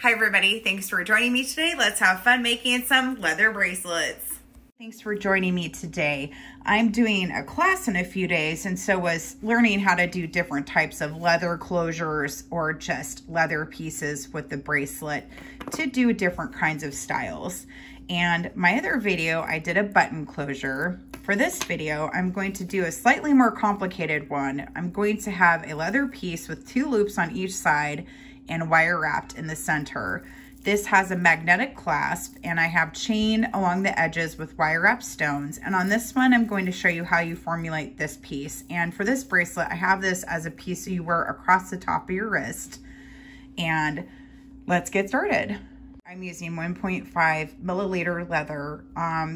Hi everybody, thanks for joining me today. Let's have fun making some leather bracelets. Thanks for joining me today. I'm doing a class in a few days and so was learning how to do different types of leather closures or just leather pieces with the bracelet to do different kinds of styles. And my other video, I did a button closure. For this video, I'm going to do a slightly more complicated one. I'm going to have a leather piece with 2 loops on each side and wire wrapped in the center. This has a magnetic clasp and I have chain along the edges with wire wrapped stones. And on this one, I'm going to show you how you formulate this piece. And for this bracelet, I have this as a piece you wear across the top of your wrist. And let's get started. I'm using 1.5 milliliter leather.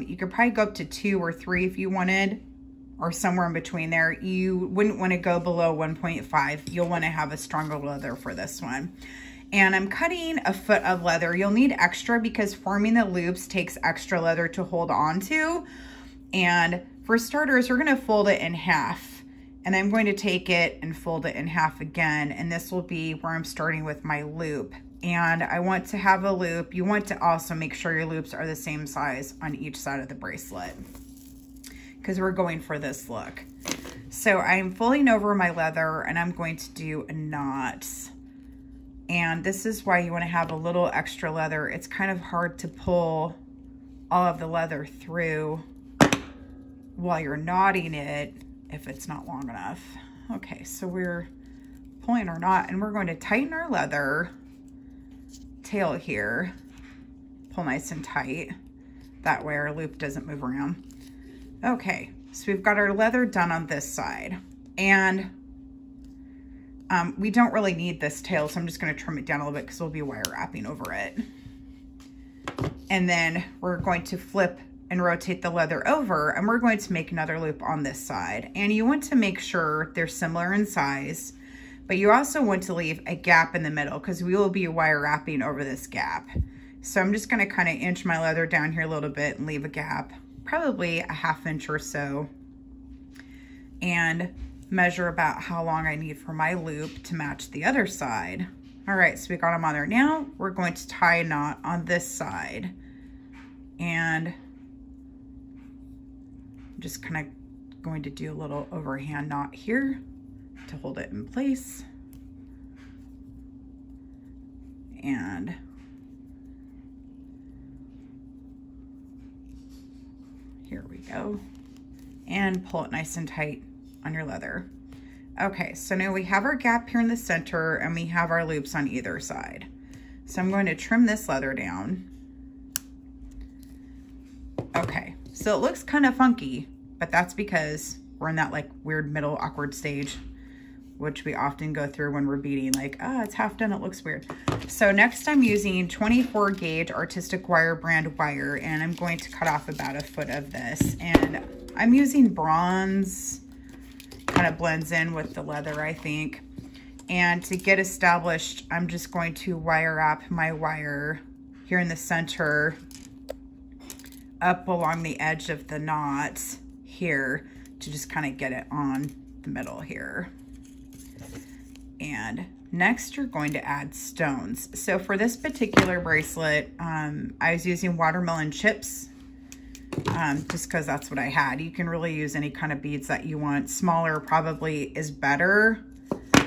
You could probably go up to 2 or 3 if you wanted, or somewhere in between there. You wouldn't want to go below 1.5. You'll want to have a stronger leather for this one. And I'm cutting a foot of leather. You'll need extra because forming the loops takes extra leather to hold on to. And for starters, we're going to fold it in half. And I'm going to take it and fold it in half again. And this will be where I'm starting with my loop. And I want to have a loop. You want to also make sure your loops are the same size on each side of the bracelet, because we're going for this look. So I'm folding over my leather and I'm going to do a knot. And this is why you want to have a little extra leather. It's kind of hard to pull all of the leather through while you're knotting it if it's not long enough. Okay, so we're pulling our knot and we're going to tighten our leather tail here. Pull nice and tight. That way our loop doesn't move around. Okay, so we've got our leather done on this side, and we don't really need this tail, so I'm just going to trim it down a little bit because we'll be wire wrapping over it. And then we're going to flip and rotate the leather over, and we're going to make another loop on this side. And you want to make sure they're similar in size, but you also want to leave a gap in the middle because we will be wire wrapping over this gap. So I'm just going to kind of inch my leather down here a little bit and leave a gap, probably a 1/2 inch or so, and measure about how long I need for my loop to match the other side. All right, so we got them on there. Now we're going to tie a knot on this side, and I'm just kind of going to do a little overhand knot here to hold it in place. And here we go. And pull it nice and tight on your leather. Okay, so now we have our gap here in the center and we have our loops on either side. So I'm going to trim this leather down. Okay, so it looks kind of funky, but that's because we're in that like weird middle awkward stage, which we often go through when we're beading, like, oh, it's half done, it looks weird. So next I'm using 24 gauge artistic wire brand wire, and I'm going to cut off about 1 foot of this. And I'm using bronze, kind of blends in with the leather, I think. And to get established, I'm just going to wire wrap my wire here in the center up along the edge of the knot here to just kind of get it on the middle here. And next you're going to add stones. So for this particular bracelet, I was using watermelon chips, just because that's what I had. You can really use any kind of beads that you want. Smaller probably is better,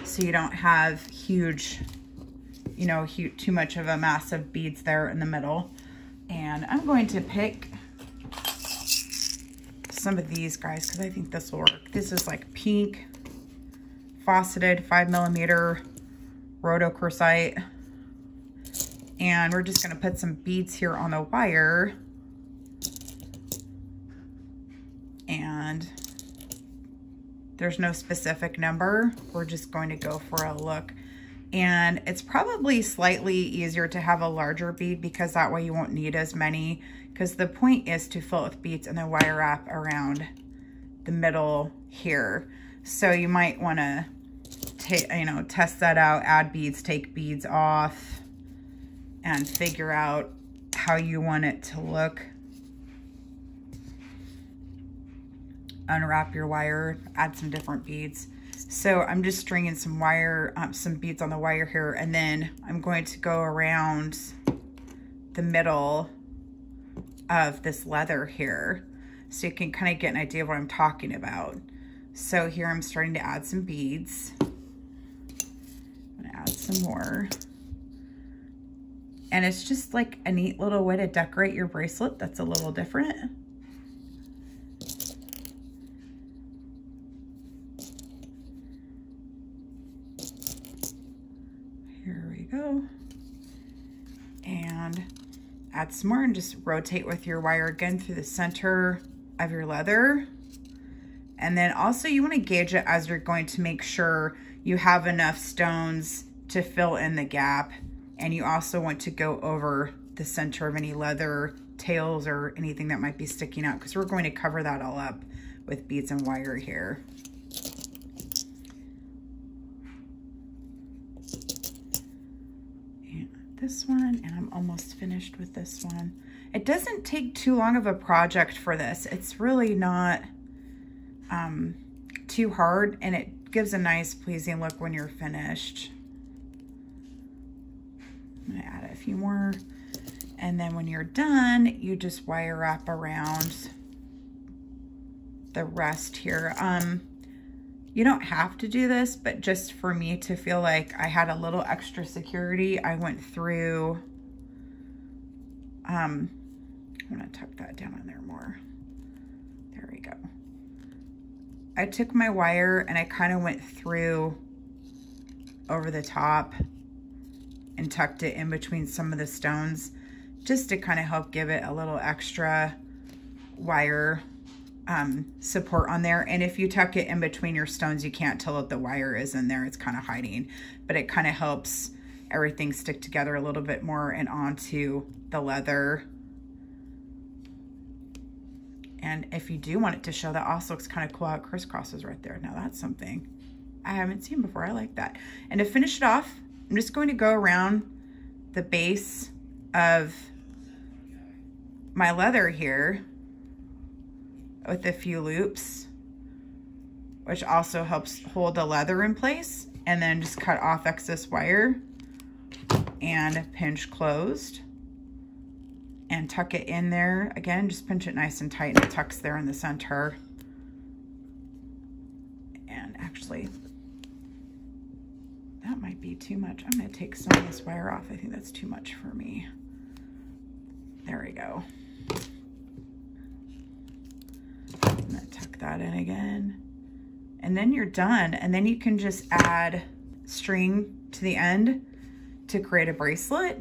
so you don't have huge, you know, too much of a mass of beads there in the middle. And I'm going to pick some of these guys because I think this will work. This is like pink faceted 5mm rhodochrosite, and we're just going to put some beads here on the wire, and there's no specific number, we're just going to go for a look. And it's probably slightly easier to have a larger bead because that way you won't need as many, because the point is to fill it with beads and then wire wrap around the middle here. So you might want to, you know, test that out, add beads, take beads off, and figure out how you want it to look. Unwrap your wire, add some different beads. So I'm just stringing some wire, some beads on the wire here, and then I'm going to go around the middle of this leather here so you can kind of get an idea of what I'm talking about. So here I'm starting to add some beads. I'm gonna add some more. And it's just like a neat little way to decorate your bracelet that's a little different. Here we go. And add some more and just rotate with your wire again through the center of your leather. And then also you want to gauge it as you're going to make sure you have enough stones to fill in the gap. And you also want to go over the center of any leather tails or anything that might be sticking out, because we're going to cover that all up with beads and wire here. And this one, and I'm almost finished with this one. It doesn't take too long of a project for this. It's really not too hard, and it gives a nice pleasing look when you're finished. I'm gonna add a few more, and then when you're done, you just wire wrap around the rest here. You don't have to do this, but just for me to feel like I had a little extra security, I went through, I'm gonna tuck that down in there more. There we go. I took my wire and I kind of went through over the top and tucked it in between some of the stones just to kind of help give it a little extra wire support on there. And if you tuck it in between your stones, you can't tell that the wire is in there. It's kind of hiding, but it kind of helps everything stick together a little bit more and onto the leather. And if you do want it to show, that also looks kind of cool how it crisscrosses right there. Now that's something I haven't seen before. I like that. And to finish it off, I'm just going to go around the base of my leather here with a few loops, which also helps hold the leather in place, and then just cut off excess wire and pinch closed and tuck it in there. Again, just pinch it nice and tight, and it tucks there in the center. And actually, that might be too much. I'm gonna take some of this wire off. I think that's too much for me. There we go. I'm gonna tuck that in again. And then you're done. And then you can just add string to the end to create a bracelet.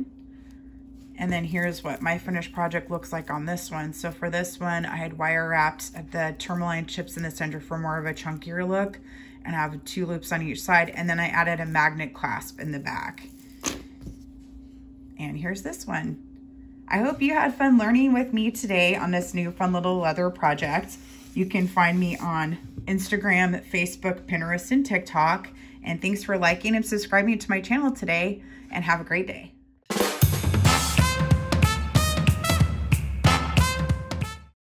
And then here's what my finished project looks like on this one. So for this one, I had wire wrapped the tourmaline chips in the center for more of a chunkier look, and I have 2 loops on each side. And then I added a magnet clasp in the back. And here's this one. I hope you had fun learning with me today on this new fun little leather project. You can find me on Instagram, Facebook, Pinterest, and TikTok. And thanks for liking and subscribing to my channel today, and have a great day.